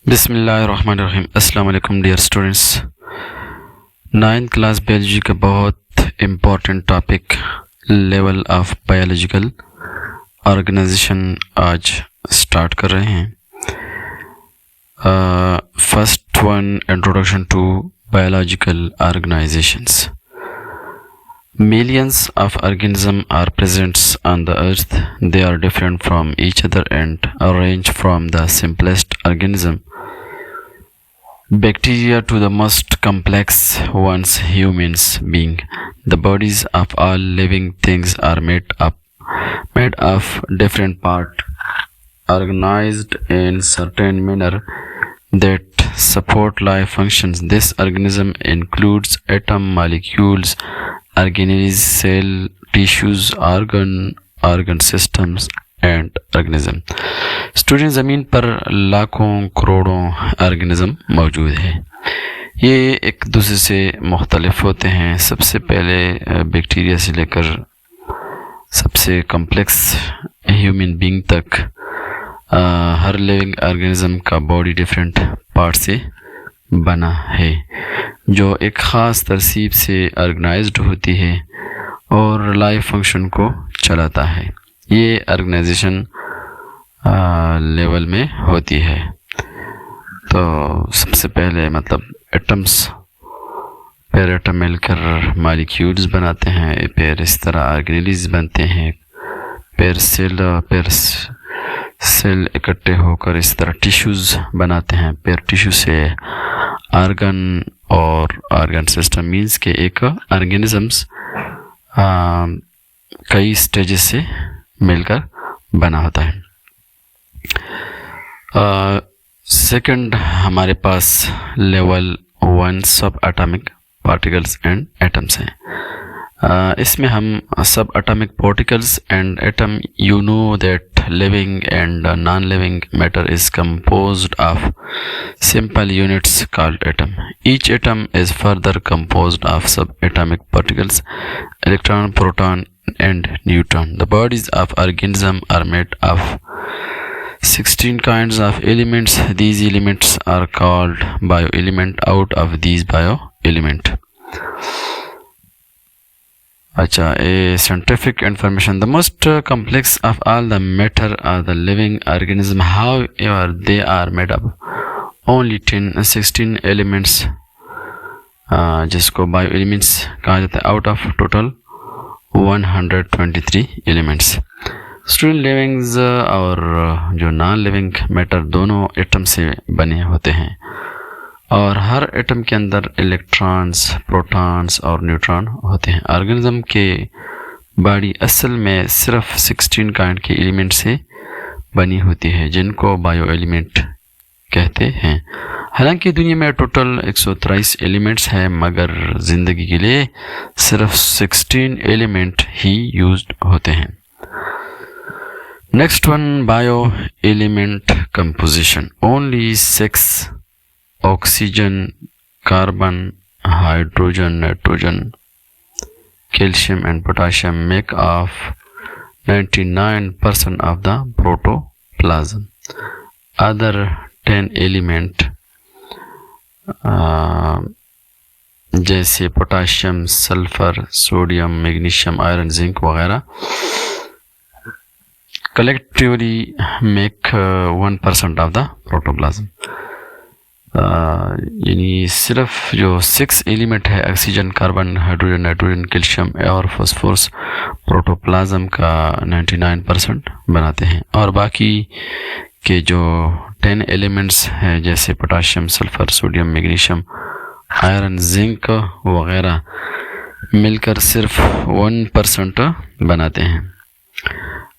बिस्मिल्लाहिर्रहमानिर्रहीम। अस्सलाम वालेकुम dear students. 9th class biology का बहुत important topic level of biological organisation आज स्टार्ट कर रहे हैं। First one, introduction to biological organisations. Millions of organisms are present on the earth. They are different from each other and range from the simplest organism, bacteria, to the most complex ones, humans being. The bodies of all living things are made of different parts, organized in certain manner that support life functions. This organism includes atom, molecules, organelles, cell, tissues, organ systems and organism. Student, ज़मीन पर लाखों करोड़ों organism मौजूद है। ये एक दूसरे से मुख्तलिफ होते हैं। सबसे पहले बैक्टीरिया से लेकर सबसे कम्प्लेक्स ह्यूमन बीइंग तक हर लिविंग ऑर्गेनिज्म का बॉडी डिफरेंट पार्ट से बना है, जो एक ख़ास तरतीब से ऑर्गेनाइज्ड होती है और लाइफ फंक्शन को चलाता है। ये ऑर्गेनाइजेशन लेवल में होती है। तो सबसे पहले एटम्स, फिर एटम मिलकर मॉलिक्यूल्स बनाते हैं, फिर इस तरह ऑर्गेनेल्स बनते हैं, फिर सेल इकट्ठे होकर इस तरह टिश्यूज़ बनाते हैं, फिर टिश्यू से ऑर्गन और ऑर्गन सिस्टम मीन्स के एक ऑर्गेनिजम्स कई स्टेजेस से मिलकर बना होता है। सेकंड, हमारे पास लेवल 1 सब एटॉमिक पार्टिकल्स एंड एटम्स हैं। इसमें हम सब atomic particles and atom, you know that living and non-living matter is composed of simple units called atom. Each atom is further composed of subatomic particles, electron, proton and neutron. The bodies of organism are made of 16 kinds of elements. These elements are called bioelement. Out of these bioelement, a scientific information. The most complex of all the matter are the living organism. However, they are made up only 16 elements, जिसको bio elements कहा जाता है, out of total 123 elements. Student, livings और जो non living matter दोनों atom से बने होते हैं और हर एटम के अंदर इलेक्ट्रॉन्स, प्रोटॉन्स और न्यूट्रॉन होते हैं। ऑर्गेनिज्म के बॉडी असल में सिर्फ 16 काइंड के एलिमेंट से बनी होती है, जिनको बायो एलिमेंट कहते हैं। हालांकि दुनिया में टोटल 123 एलिमेंट्स हैं, मगर ज़िंदगी के लिए सिर्फ 16 एलिमेंट ही यूज्ड होते हैं। Next one, bio element composition. Only 6 oxygen, carbon, hydrogen, nitrogen, calcium and potassium make up 99% of the protoplasm. Other 10 element जैसे potassium, sulphur, sodium, magnesium, iron, zinc वगैरह collectively make 1% of the protoplasm. यानी सिर्फ जो 6 element है, oxygen, carbon, hydrogen, nitrogen, calcium और phosphorus, protoplasm का 99% बनाते हैं। और बाकी के जो 10 एलिमेंट्स हैं जैसे potassium, sulphur, sodium, magnesium, iron, zinc वगैरह मिलकर सिर्फ 1% बनाते हैं।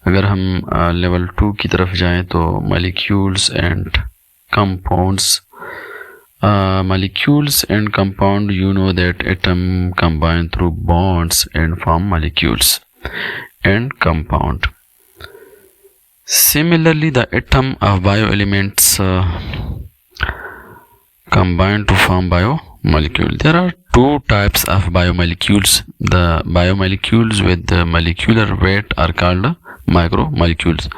अगर हम लेवल 2 की तरफ जाएं तो molecules and compounds. Molecules and compound, you know that atom combine through bonds and form molecules and compound. Similarly, the atom of bioelements combine to form biomolecule. There are 2 types of biomolecules. The biomolecules with the molecular weight are called micromolecules.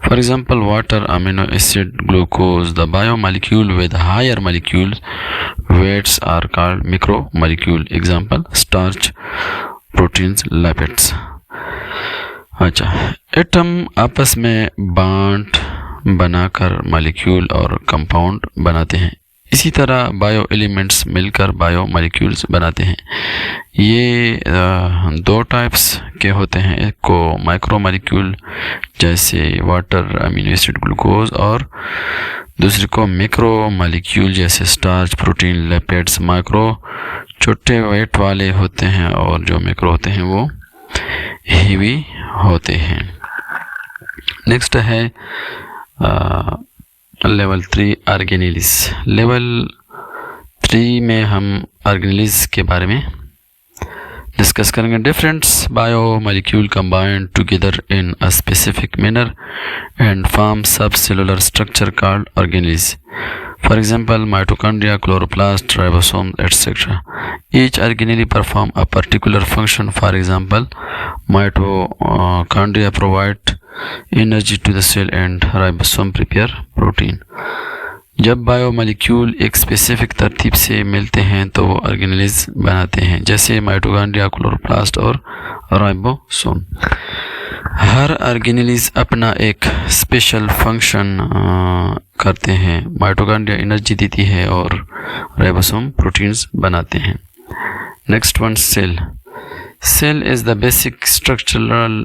For example, water, amino acid, glucose. The biomolecule with higher molecule weights are called macromolecule. Example, starch, proteins, lipids. अच्छा, atom आपस में bond बनाकर molecule और compound बनाते हैं। इसी तरह bio elements मिलकर बायो मॉलिक्यूल्स बनाते हैं। ये दो टाइप्स के होते हैं, एक को माइक्रो मॉलिक्यूल जैसे वाटर, अमीनो एसिड, ग्लूकोज, और दूसरे को मैक्रो मॉलिक्यूल जैसे स्टार्च, प्रोटीन, लिपिड्स। माइक्रो छोटे वेट वाले होते हैं और जो मैक्रो होते हैं वो हेवी होते हैं। नेक्स्ट है लेवल 3 ऑर्गेनेलिस। लेवल 3 में हम ऑर्गेनेलिस के बारे में डिस्कस करेंगे। Different biomolecule combined together in a specific manner and form sub cellular structure called organelles. For example, mitochondria, chloroplast, ribosomes, etc. Each organelle perform a particular function. For example, mitochondria provide energy to the cell and ribosome prepare protein. जब biomolecule एक specific तरतीब से मिलते हैं तो वो organelles बनाते हैं, जैसे माइटोकॉन्ड्रिया, क्लोरोप्लास्ट और राइबोसोम। हर ऑर्गेनेल्स अपना एक स्पेशल फंक्शन करते हैं। माइटोकॉन्ड्रिया एनर्जी देती है और राइबोसोम प्रोटीन्स बनाते हैं। Next one, cell. Cell is the basic structural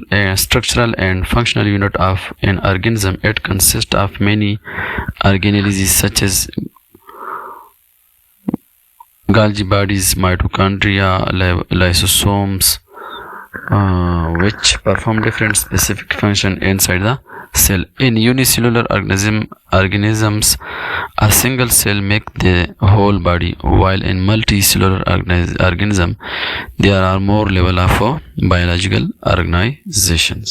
and functional unit of an organism. It consists of many organelles such as Golgi bodies, mitochondria, lysosomes, which perform different specific function inside the cell. In unicellular organisms, a single cell make the whole body, while in multicellular organism, there are more level of biological organizations.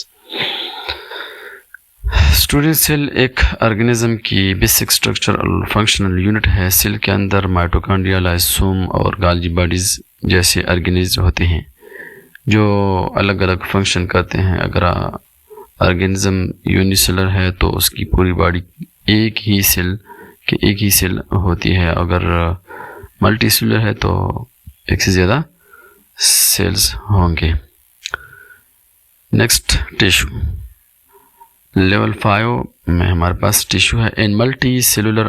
Student, cell एक organism की basic structure और functional unit है। Cell के अंदर mitochondria, lysosome और Golgi bodies जैसे organism होते हैं जो अलग अलग फंक्शन करते हैं। अगर ऑर्गेनिज्म यूनिसेलर है तो उसकी पूरी बॉडी एक ही सेल होती है। अगर मल्टीसेलुलर है तो एक से ज़्यादा सेल्स होंगे। Next, tissue. लेवल 5 में हमारे पास टिश्यू है। In multi cellular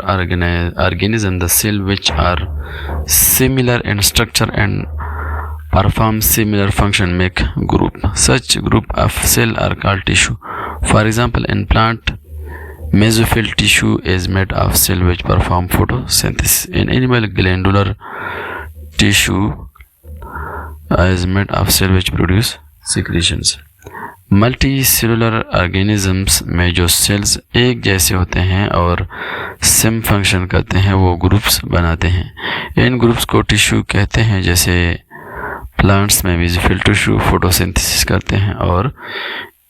organism the cell which are similar in structure and perform similar function make group. Such group of cell are called tissue. For example, in plant, mesophyll tissue is made of cell which perform photosynthesis. In animal, glandular tissue is made of cell which produce secretions. Multicellular organisms में जो sales एक जैसे होते हैं और same function करते हैं वो ग्रुप्स बनाते हैं। इन ग्रुप्स को टिश्यू कहते हैं। जैसे प्लांट्स में मेसोफिल टिश्यू फोटोसिंथेसिस करते हैं और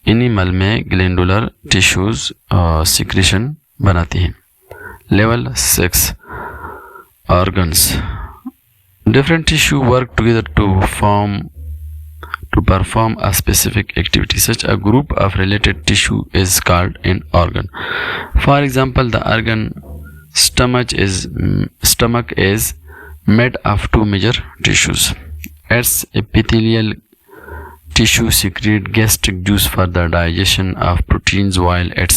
एनिमल में ग्लैंडुलर टिश्यूज सिक्रेशन बनाती हैं। Level 6, organs. Different tissue work together to perform a specific activity. Such a group of related tissue is called an organ. For example, the organ stomach is made of two major tissues. Its epithelial tissue secretes gastric juice for the digestion of proteins, while its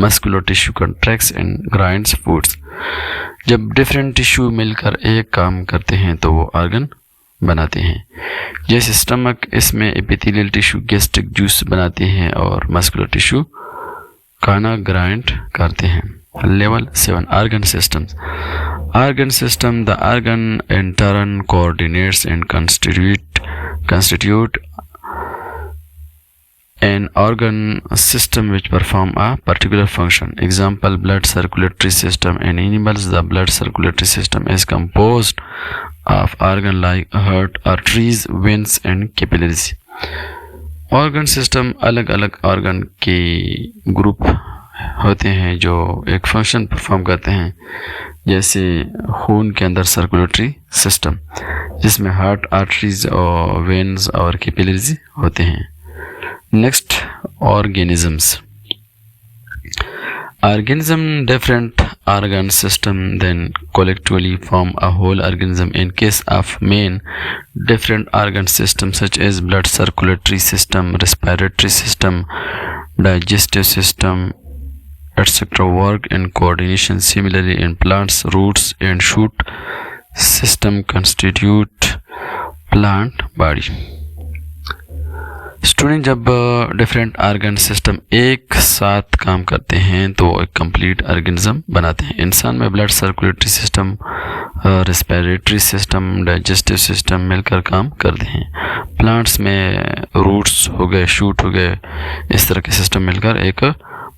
muscular tissue contracts and grinds foods. जब different tissue मिलकर एक काम करते हैं तो वो organ बनाते हैं। जैसे स्टमक, इसमें एपिथेलियल टिश्यू गैस्ट्रिक जूस बनाते हैं और मस्कुलर टिश्यू खाना ग्राइंड करते हैं। Level 7, organ systems. Organ system. The organ in turn coordinates and constitute an organ system which perform a particular function. Example, blood circulatory system. In animals, the blood circulatory system is composed of organ like heart, arteries, veins and capillaries. Organ system अलग अलग organ के group होते हैं जो एक function perform करते हैं। जैसे खून के अंदर सर्कुलेटरी सिस्टम जिसमें हार्ट, आर्टरीज और वेन्स और कैपिलरीज होते हैं। Next, organisms. organism different organ system then collectively form a whole organism. In case of man, different organ systems such as blood circulatory system, respiratory system, digestive system, etc. work in coordination. Similarly, in plants, roots and shoot system constitute plant body. Student, जब different organ system एक साथ काम करते हैं तो एक complete organism बनाते हैं. इंसान में blood circulatory system, respiratory system, digestive system मिलकर काम करते हैं. प्लांट्स में रूट्स हो गए, शूट हो गए, इस तरह के सिस्टम मिलकर एक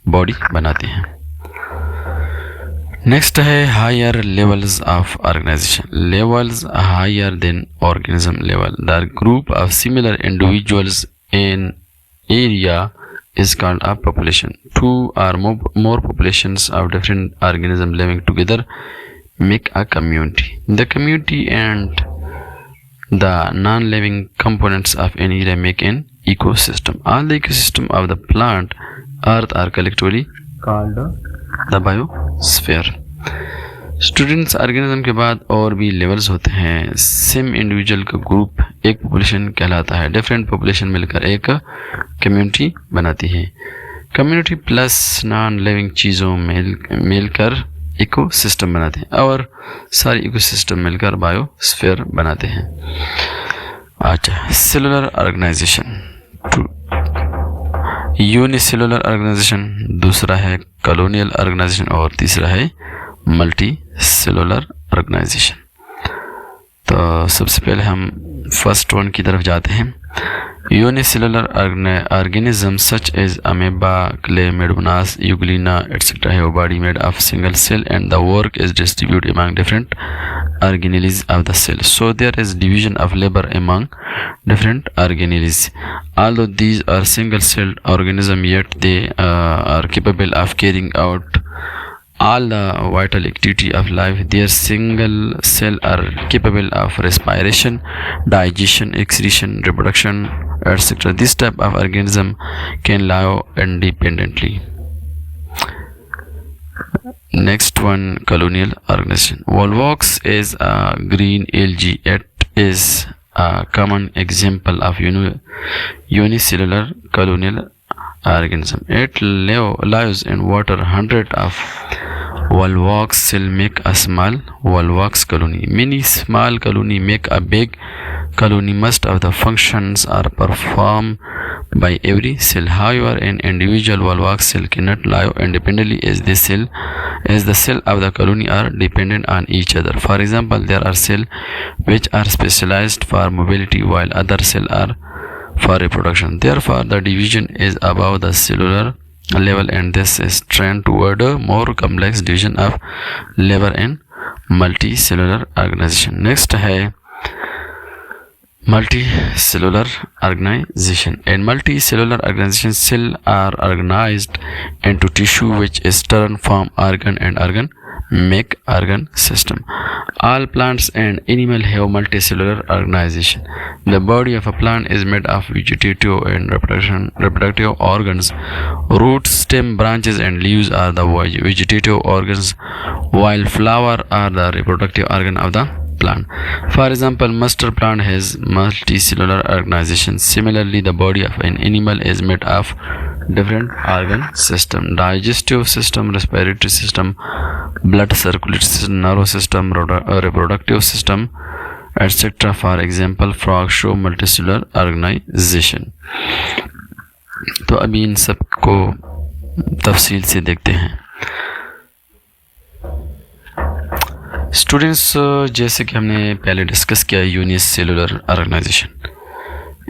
बॉडी बनाते हैं. नेक्स्ट है higher levels of organisation. Levels higher than organism level. The group of similar individuals in area is called a population. Two or more populations of different organisms living together make a community. The community and the non-living components of an area make an ecosystem. All the ecosystem of the plant earth are collectively called the biosphere. Students, organism के बाद और भी levels होते हैं. Same individual का group एक population कहलाता है. डिफरेंट पॉपुलेशन मिलकर एक कम्युनिटी बनाती है. कम्युनिटी प्लस नॉन लिविंग चीज़ों मिलकर इकोसिस्टम बनाते हैं और सारे इकोसिस्टम मिलकर बायोस्फीयर बनाते हैं. अच्छा, सेलुलर ऑर्गेनाइजेशन. यूनिसेलुलर ऑर्गेनाइजेशन, दूसरा है कॉलोनियल ऑर्गेनाइजेशन और तीसरा है मल्टी सेलुलर ऑर्गेनाइजेशन. तो सबसे पहले हम फर्स्ट वन की तरफ जाते हैं. Unicellular organism such as amoeba, Chlamydomonas, Euglena etc. have a body made of single cell and the work is distributed among different organelles of the cell. So there is division of labor among different organelles. Although these are single-celled organisms, yet they are capable of carrying out all the vital activity of life. Their single cell are capable of respiration, digestion, excretion, reproduction, etc. This type of organism can live independently. Next one, colonial organization. Volvox is a green algae. It is a common example of unicellular colonial organism. It lives in water. Hundreds of Volvox cells make a small Volvox colony. Many small colonies make a big colony. Most of the functions are performed by every cell. However, an individual Volvox cell cannot live independently as the cell of the colony are dependent on each other. For example, there are cells which are specialized for mobility while other cells are for reproduction. Therefore, the division is above the cellular level and this is trend toward a more complex division of labor and multicellular organization. Next है multicellular organization. In multicellular organization, cells are organized into tissue which is turn from organ and organ make organ system. All plants and animals have multicellular organization. The body of a plant is made of vegetative and reproductive organs. Roots, stem, branches and leaves are the vegetative organs, while flower are the reproductive organ of the plant. For example, mustard plant has multicellular organization. Similarly, the body of an animal is made of different organ system: digestive system, respiratory system, blood circulatory system, nervous system, reproductive system, etc. For example, frogs show multicellular organization. तो अभी इन सब को तफसील से देखते हैं. Students, जैसे कि हमने पहले डिस्कस किया यूनिसेलुलर ऑर्गेनाइजेशन,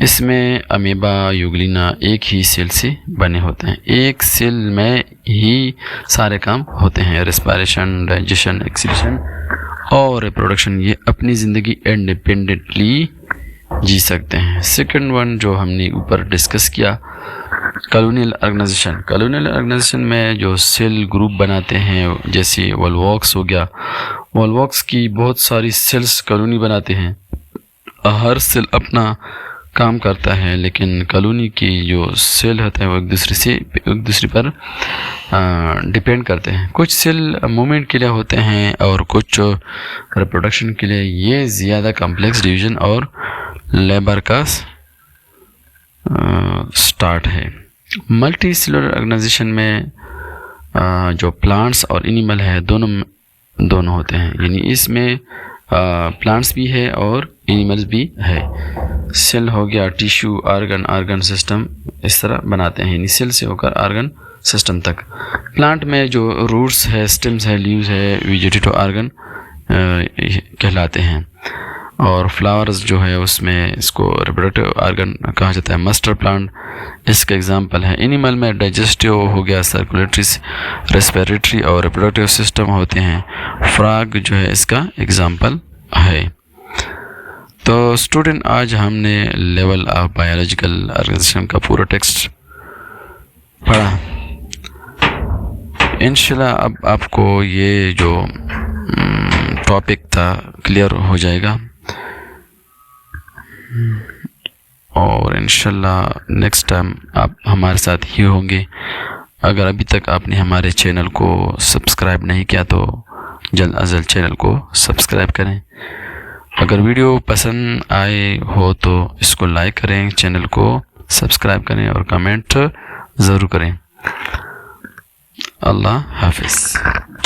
इसमें अमीबा, यूग्लिना एक ही सेल से बने होते हैं. एक सेल में ही सारे काम होते हैं. रेस्पिरेशन, डाइजेशन, एक्सक्रीशन और रिप्रोडक्शन, ये अपनी ज़िंदगी इंडिपेंडेंटली जी सकते हैं. सेकंड वन जो हमने ऊपर डिस्कस किया, कॉलोनियल ऑर्गेनाइजेशन. कॉलोनियल ऑर्गेनाइजेशन में जो सेल ग्रुप बनाते हैं, जैसे वोल्वॉक्स हो गया, वोल्वॉक्स की बहुत सारी सेल्स कॉलोनी बनाते हैं. हर सेल अपना काम करता है, लेकिन कॉलोनी की जो सेल होते हैं वो एक दूसरे पर डिपेंड करते हैं। कुछ सेल मूवमेंट के लिए होते हैं और कुछ रिप्रोडक्शन के लिए। ये ज़्यादा कॉम्प्लेक्स डिवीजन और लेबर का स्टार्ट है। मल्टी सेलुलर ऑर्गेनाइजेशन में जो प्लांट्स और एनिमल है दोनों होते हैं, यानी इसमें प्लांट्स भी है और एनिमल्स भी है। सेल हो गया टिश्यू, ऑर्गन सिस्टम, इस तरह बनाते हैं, यानी सेल से होकर ऑर्गन सिस्टम तक। प्लांट में जो रूट्स है, स्टेम्स है, लीव्स है, वेजिटेटिव ऑर्गन कहलाते हैं। और फ्लावर्स जो है उसमें इसको रिप्रोडक्टिव ऑर्गन कहा जाता है। मस्टर प्लांट इसका एग्जांपल है। एनिमल में डाइजेस्टिव हो गया, सर्कुलेटरी, रेस्पिरेटरी और रिप्रोडक्टिव सिस्टम होते हैं। फ्रॉग जो है इसका एग्जांपल है। तो स्टूडेंट, आज हमने लेवल ऑफ बायोलॉजिकल ऑर्गेनाइजेशन का पूरा टेक्स्ट पढ़ा। इंशाल्लाह अब आपको ये जो टॉपिक था क्लियर हो जाएगा और इंशाल्लाह नेक्स्ट टाइम आप हमारे साथ ही होंगे। अगर अभी तक आपने हमारे चैनल को सब्सक्राइब नहीं किया तो जल्द अज जल्द चैनल को सब्सक्राइब करें। अगर वीडियो पसंद आए हो तो इसको लाइक करें, चैनल को सब्सक्राइब करें और कमेंट ज़रूर करें। अल्लाह हाफिज़।